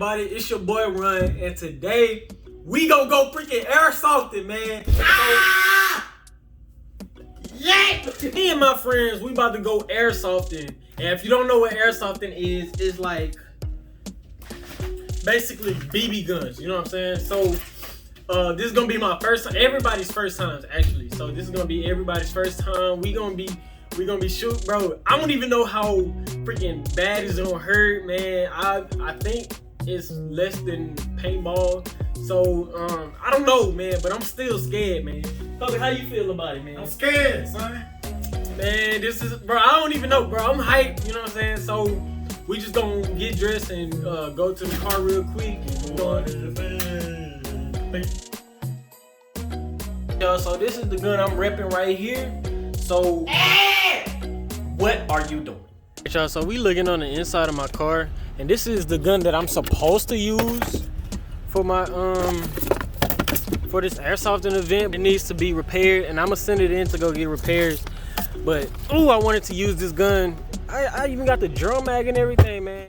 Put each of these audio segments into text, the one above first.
everybody? It's your boy Run, and today we gonna go freaking airsofting, man. Yeah! Me and my friends, we about to go airsofting. And if you don't know what airsofting is, it's like basically BB guns. You know what I'm saying? So this is gonna be my first time, everybody's first times actually. So this is gonna be everybody's first time. We gonna be shooting, bro. I don't even know how freaking bad it's gonna hurt, man. I think it's less than paintball. So I don't know, man, but I'm still scared, man. Kobe, how you feel about it, man? I'm scared, son. Man, this is, bro, I don't even know, bro. I'm hyped, you know what I'm saying? So we just gonna get dressed and go to the car real quick. Yo, so this is the gun I'm repping right here. So what are you doing? Y'all, so we looking on the inside of my car, and this is the gun that I'm supposed to use for my for this airsofting event. It needs to be repaired, and I'm gonna send it in to go get repairs. But ooh, I wanted to use this gun. I even got the drum mag and everything, man.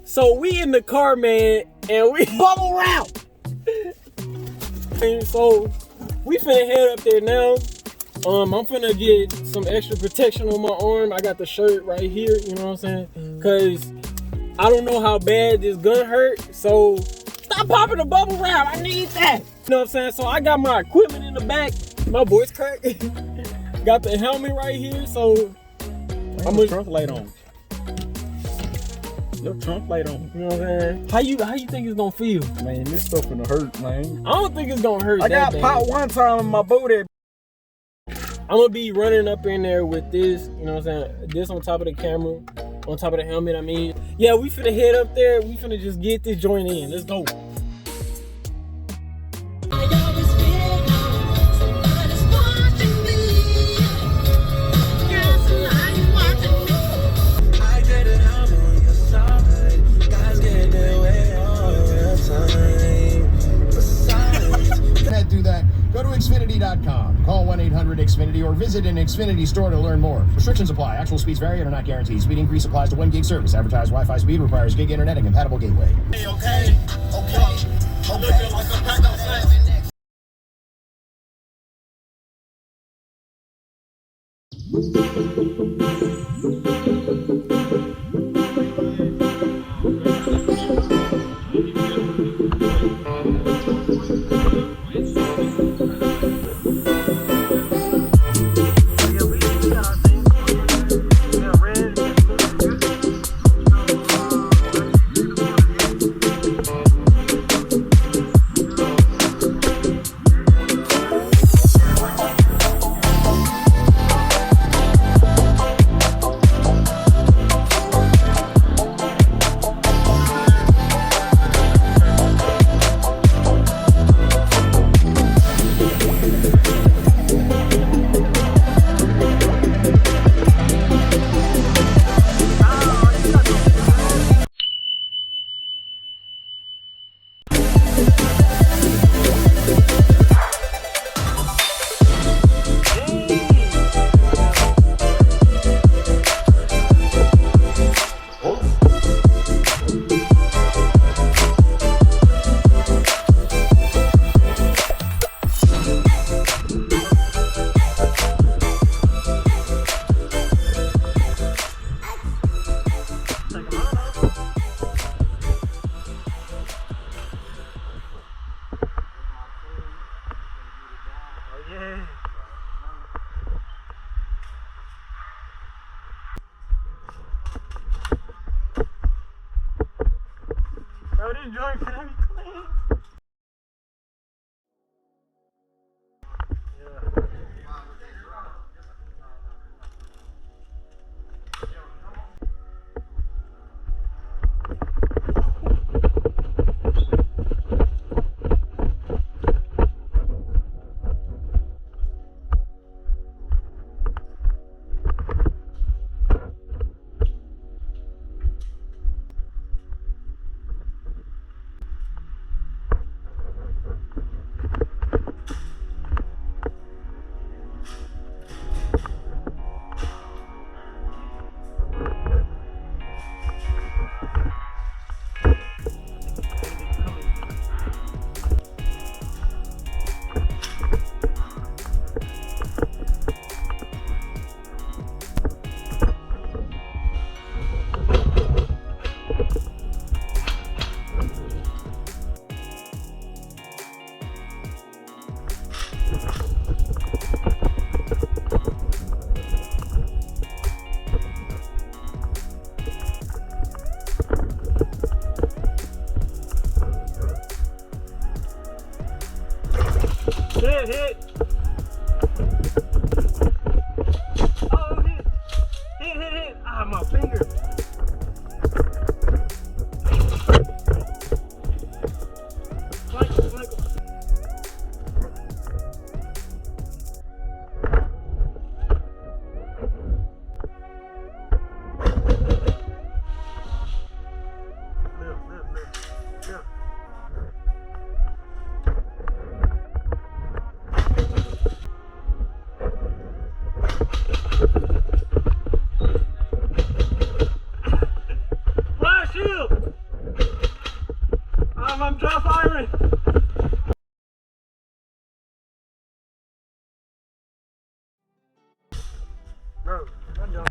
So we in the car, man, and we bubble wrap. And so we finna head up there now. I'm finna get some extra protection on my arm. I got the shirt right here, you know what I'm saying? Cause I don't know how bad this gun hurt. So stop popping the bubble wrap. I need that. You know what I'm saying? So I got my equipment in the back. My voice cracked. Got the helmet right here. So I'm a trunk light on. Your trunk light on. You know what I'm saying? How you think it's gonna feel? Man, this stuff gonna hurt, man. I don't think it's gonna hurt. I got popped one time in my booty. I'm gonna be running up in there with this, you know what I'm saying? This on top of the camera, on top of the helmet, I mean. Yeah, we finna head up there. We finna just get this joint in. Let's go. Do that, go to Xfinity.com, call 1-800-XFINITY or visit an Xfinity store to learn more. Restrictions apply. Actual speeds vary and are not guaranteed. Speed increase applies to 1 gig service. Advertised Wi-Fi speed requires gig internet and compatible gateway. Okay. Bro, this joint finna be clean. Hit. Oh, hit. Ah, my finger. Flank. Lift. Flash shield! I'm dry firing. Bro, I'm done.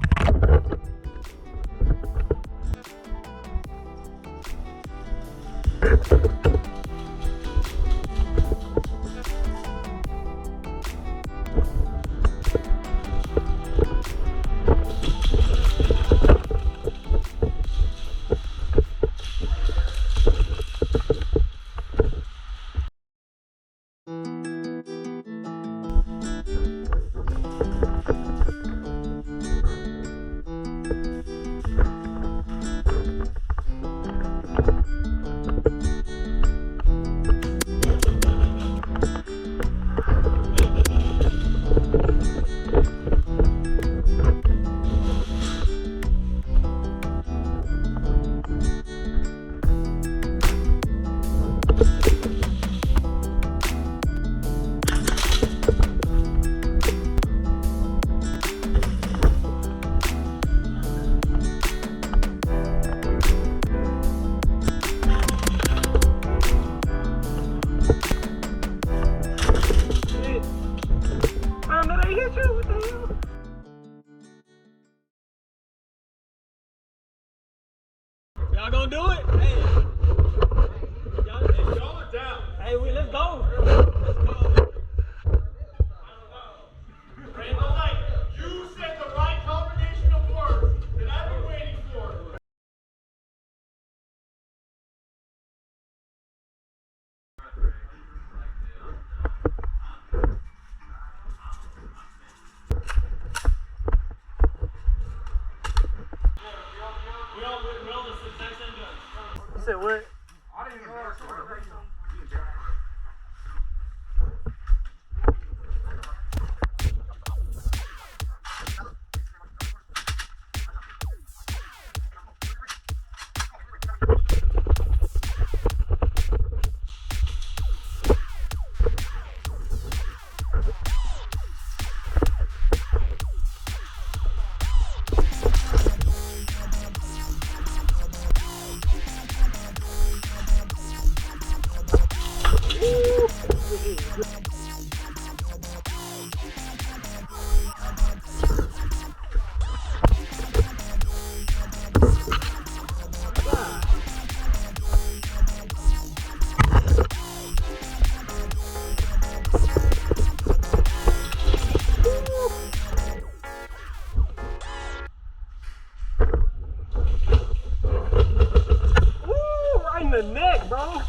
Y'all gonna do it? Hey. Y'all are down. Hey, let's go. You said the right combination of words that I've been waiting for. We all the exact same guns. You said what? I didn't even know. Right in the neck, bro.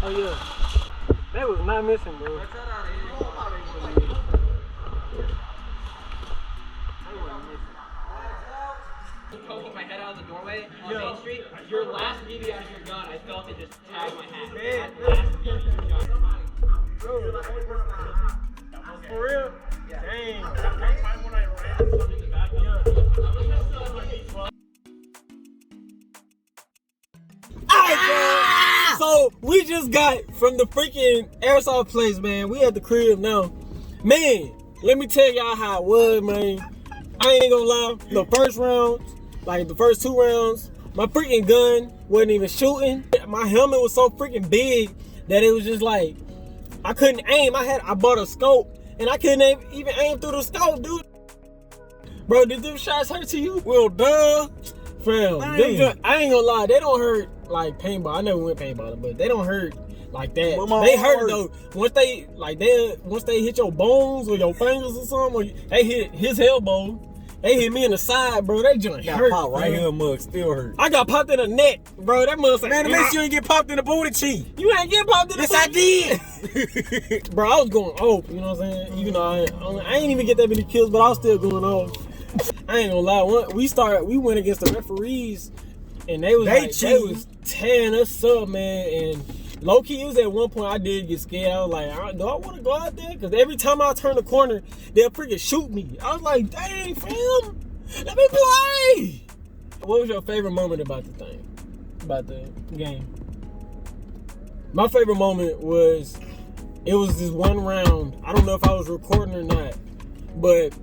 Oh yeah. That was not missing, bro. Poking my head out of the doorway on Main Street. Your last BB out of your gun, I felt it just tag my hat. For real? Dang. So we just got from the freaking airsoft place, man. We at the crib now. Man, let me tell y'all how it was, man. I ain't gonna lie. The first round, like the first 2 rounds, my freaking gun wasn't even shooting. My helmet was so freaking big that it was just like I couldn't aim. I bought a scope and I couldn't even aim through the scope, dude. Bro, did them shots hurt to you? Well, duh. Fam, I ain't gonna lie, they don't hurt like paintball. I never went paintballing, but they don't hurt like that. They hurt though. Once they hit your bones or your fingers or something, or they hit his elbow, they hit me in the side, bro. They just hurt. Pop right here, mug still hurt. I got popped in the neck, bro. That motherfucker. Man, at least you ain't get popped in the booty cheek. You ain't get popped in the Yes, booty. I did. Bro, I was going off, you know what I'm saying? Even though I ain't even get that many kills, but I was still going off. I ain't gonna lie. We went against the referees, and they was tearing us up, man. And low key, it was at one point I did get scared. I was like, do I want to go out there? Because every time I turn the corner, they'll freaking shoot me. I was like, dang, fam, let me play. What was your favorite moment about the game? My favorite moment was, it was this one round. I don't know if I was recording or not, but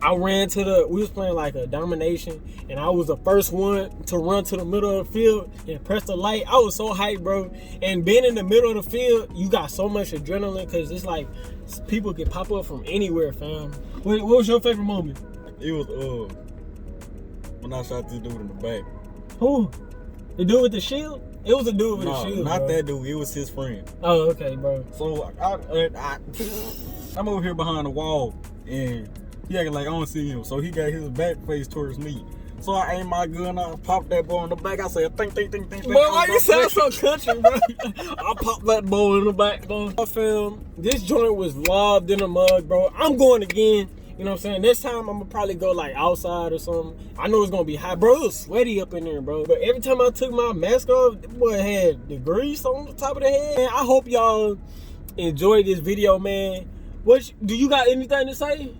I ran we was playing like a domination, and I was the first one to run to the middle of the field and press the light. I was so hyped, bro. And being in the middle of the field, you got so much adrenaline because it's like people can pop up from anywhere, fam. What was your favorite moment? It was when I shot this dude in the back. Who? The dude with the shield? It was a dude with a shield. Not bro. that dude. It was his friend. Oh, okay, bro. So I'm over here behind the wall, and he acting like I don't see him. So he got his back face towards me. So I aimed my gun out, popped that boy in the back. I said, think. Boy, why you sound so country, bro? I popped that boy in the back, bro. Film. This joint was lobbed in the mud, bro. I'm going again. You know what I'm saying? This time I'm gonna probably go like outside or something. I know it's gonna be hot, bro. It was sweaty up in there, bro. But every time I took my mask off, the boy had the grease on the top of the head. Man, I hope y'all enjoyed this video, man. Do you got anything to say?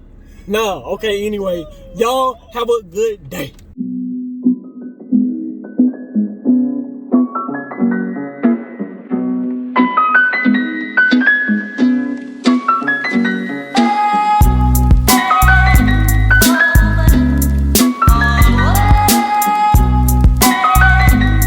No. Okay, anyway. Y'all have a good day.